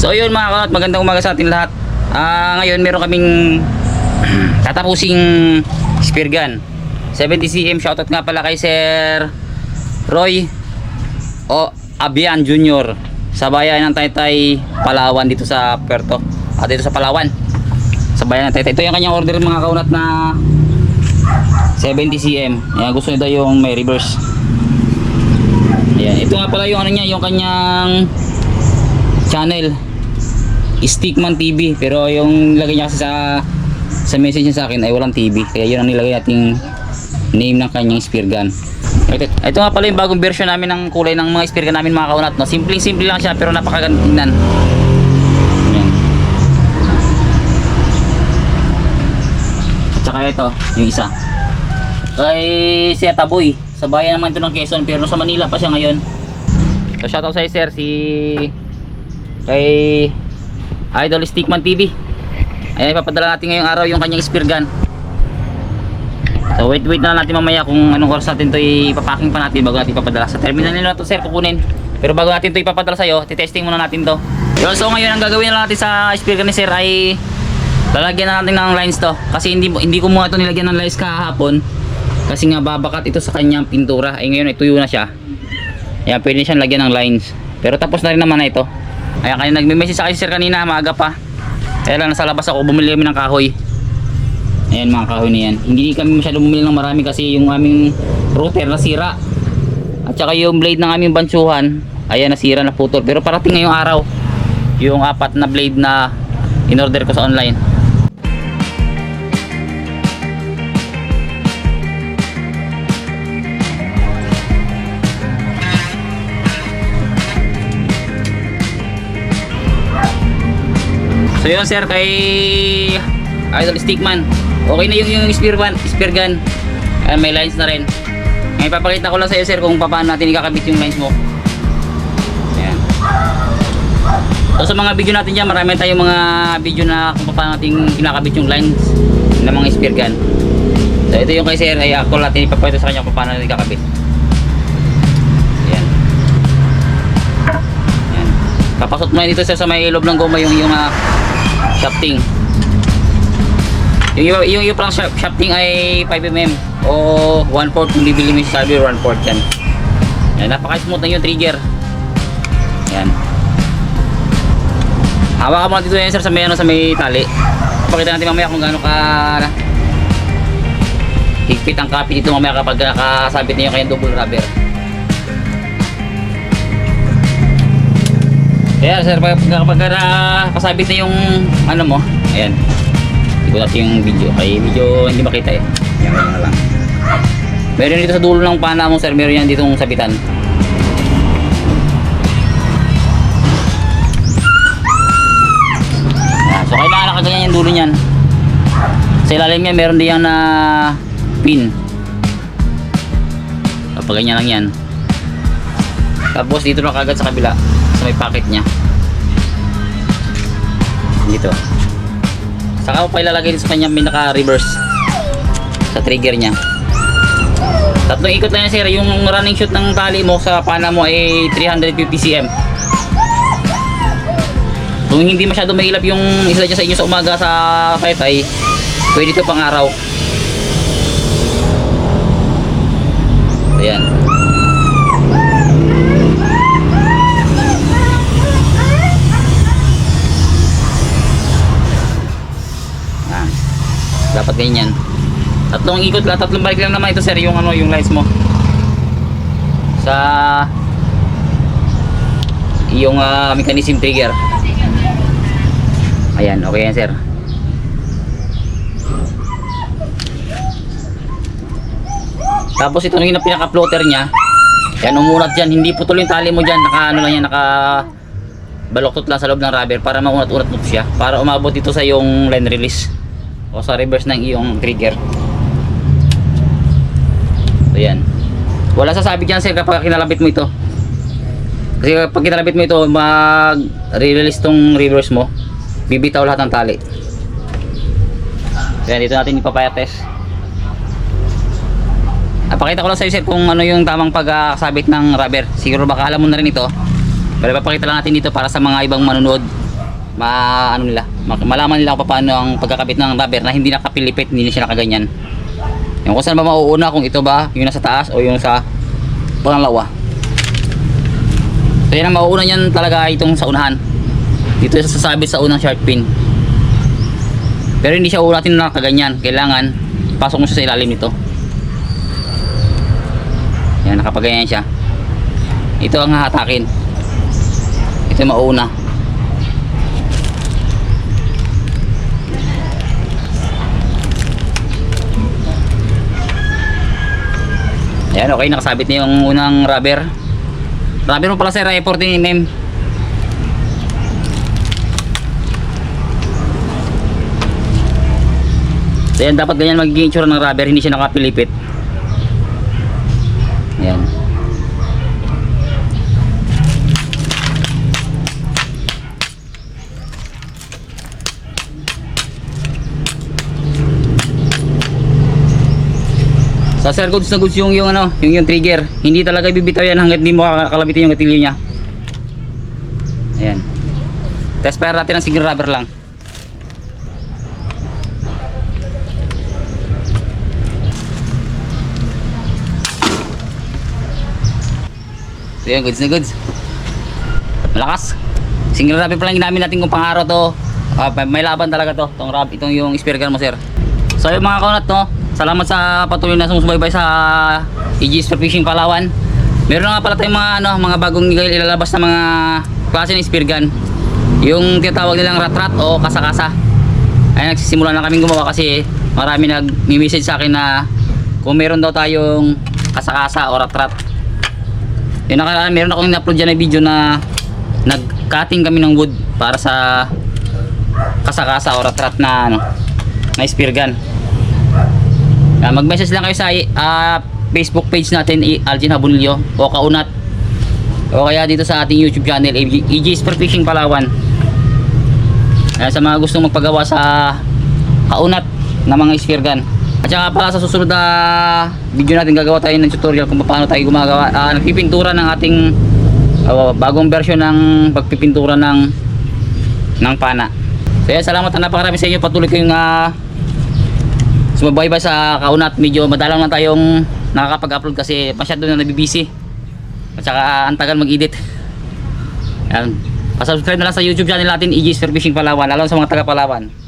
So yun mga kaunat, magandang umaga sa ating lahat. Ngayon meron kaming tatapusing spear gun 70cm. Shoutout nga pala kay Sir Roy o Abian Jr. sa bayan ng Taytay, Palawan, dito sa Puerto, dito sa Palawan, sa bayan ng Taytay. Ito yung kanyang order mga kaunat na 70cm. Ayan, gusto nito yung may reverse. Ayan, ito nga pala yung ano niya, yung kanyang channel, Stickman TV, pero yung lagay niya kasi sa message niya sa akin ay walang TV, kaya yun ang nilagay nating name ng kanyang spear gun. Ito nga pala yung bagong version namin ng kulay ng mga spear gun namin mga kaunat, no? Simple lang siya pero napakaganda tingnan. Ayan. At saka ito yung isa kay Sir Taboy, sa bayan naman ito ng Quezon pero sa Manila pa siya ngayon. So shoutout sa sir, si kay Idol Stickman TV. Ayan, ipapadala natin ngayong araw yung kanyang spear gun. So wait na natin mamaya kung anong oras natin ito ipapacking pa natin bago natin ipapadala. Sa terminal nila to sir kukunin, pero bago natin ito ipapadala sa'yo, titesting muna natin to. So ngayon ang gagawin na natin sa spear gun ni sir ay lalagyan na natin ng lines to, kasi hindi ko muna ito nilagyan ng lines kahapon kasi nga babakat ito sa kanyang pintura. Ay ngayon ay tuyo na siya. Ayan, pwede siyang lagyan ng lines, pero tapos na rin naman na ito. Ayan, kaya nagme-message sa akin sir kanina, maaga pa. Kaya lang nasa labas ako, bumili kami ng kahoy. Ayan mga kahoy na yan. Hindi kami masyadong bumili ng marami kasi yung aming router nasira. At saka yung blade ng aming bansuhan, ayan, nasira, na putol. Pero parating ngayong araw yung 4 na blade na in-order ko sa online. So yun sir, kay Idol Stickman, okay na yung spear gun. May lines na rin. Ngayon papakita ko lang sa iyo sir kung paano natin ikakabit yung lines mo. Ayan. So sa mga video natin dyan, marami tayong mga video na kung paano natin kinakabit yung lines ng mga spear gun. So ito yung kay sir, ay ako natin ipapakita sa kanya kung paano natin ikakabit. Ayan. Ayan. Papasok mo dito sir sa may loob ng goma yung shafting. Yung pang shafting ay 5mm o 1/4 kung bibili mo sa sabi 1/4 yan. Yan, napaka-smooth na yung trigger. Yan. Hawakan mo dito yan sir sa may tali. Pakita natin mamaya kung gaano ka higpit ang kapit dito mamaya kapag nakasabit na yung kayong double rubber. Kaya sir, kapag kasabit na yung ano mo, ayan, ikot natin yung video. Ay, video hindi makita eh. Yan na lang. Meron dito sa dulo ng pana mo sir, meron yan ditong sabitan. Ayan, so kailangan nakaganyan yung dulo niyan. Sa ilalim niya meron din yan na pin. Kapag ganyan lang yan. Tapos dito na kagad sa kabila, sa may pocket niya dito. Saka pa ilalagay sa kanya may naka reverse sa trigger niya. Tatlong ikot lang yan sir. Yung running shoot ng tali mo sa pana mo ay 350cm. Kung hindi masyado mahilap yung isa dyan sa inyo sa umaga sa Taytay, pwede ito pang araw. Ayan. Dapat ganyan. Tatlong ikot lang, tatlong balik lang naman ito sir yung yung lines mo. Sa yung mechanism trigger. Ayan, okay yan sir. Tapos ito yung pinaka-floater niya. Yan, umunat dyan, hindi putol yung tali mo dyan. Naka lang yan, naka baloktot lang sa loob ng rubber para maunat-unat mo siya. Para umabot dito sa yung line release o sa reverse ng iyong trigger. So yan, wala sasabit yan sir kapag kinalabit mo ito, kasi kapag kinalabit mo ito mag-release tong reverse mo, bibitaw lahat ng tali. So yan, dito natin ipapaya-test. Napakita ko lang sa iyo sir kung ano yung tamang pagsabit ng rubber. Siguro baka alam mo na rin ito, pero ipapakita lang natin dito para sa mga ibang manonood ano nila, malaman nila kung paano ang pagkakabit ng rubber na hindi nakapilipit, hindi na siya nakaganyan. Yung kung saan ba mauuna, kung ito ba yung nasa taas o yung sa pangalawa. So yan ang mauuna niyan talaga, itong sa unahan. Dito sa sasabit sa unang shark fin. Pero hindi siya unatin na nakaganyan, kailangan pasok mo siya sa ilalim nito. Yan, nakapaganyan siya. Ito ang hahatakin. Ito yung mauuna. Ayan, okay, nakasabit na yung unang rubber. Rubber mo pala sir ay 14mm. So yan, dapat ganyan magiging itsura ng rubber, hindi siya nakapilipit. Ayan. Sa sir, goods na goods yung ano, yung trigger. Hindi talaga bibitaw yan hangga't di mo kakalabitin yung gatilyo niya. Ayan. Test fire natin ng single rubber lang. So yan, goods na goods. Malakas. Single rubber pa lang ginamit natin kung pang-araw to. May laban talaga to. Itong yung spear gun mo sir. So yung mga kaunat no, salamat sa patuloy na sumusubaybay sa EG Spear Fishing Palawan. Meron na nga pala tayong mga bagong ilalabas na mga klase ng spear gun. Yung tinatawag nilang rat-rat o kasa-kasa. Ay nagsisimula na kaming gumawa kasi marami nag-message sa akin na kung meron daw tayong kasa-kasa o rat-rat. Yung meron akong in-upload dyan na video na nag-cutting kami ng wood para sa kasa-kasa o rat-rat na na spear gun. Mag-message lang kayo sa Facebook page natin, Algin Habunilio o Kaunat, o kaya dito sa ating YouTube channel, EG Spear Fishing Palawan. Sa mga gustong magpagawa sa kaunat na mga spear gun. At saka pala sa susunod na video natin, gagawa tayo ng tutorial kung paano tayo gumagawa, nagpipintura ng ating bagong version ng pagpipintura ng pana. So yan, salamat na napakarami sa inyo. Patuloy kayong sumabaybay sa kaunat. Medyo madalang lang tayong nakakapag-upload kasi masyado na nabibisi at saka ang tagal mag-edit. Yan, pasubscribe na lang sa YouTube channel natin, EG Spear Fishing Palawan, lalo sa mga taga Palawan.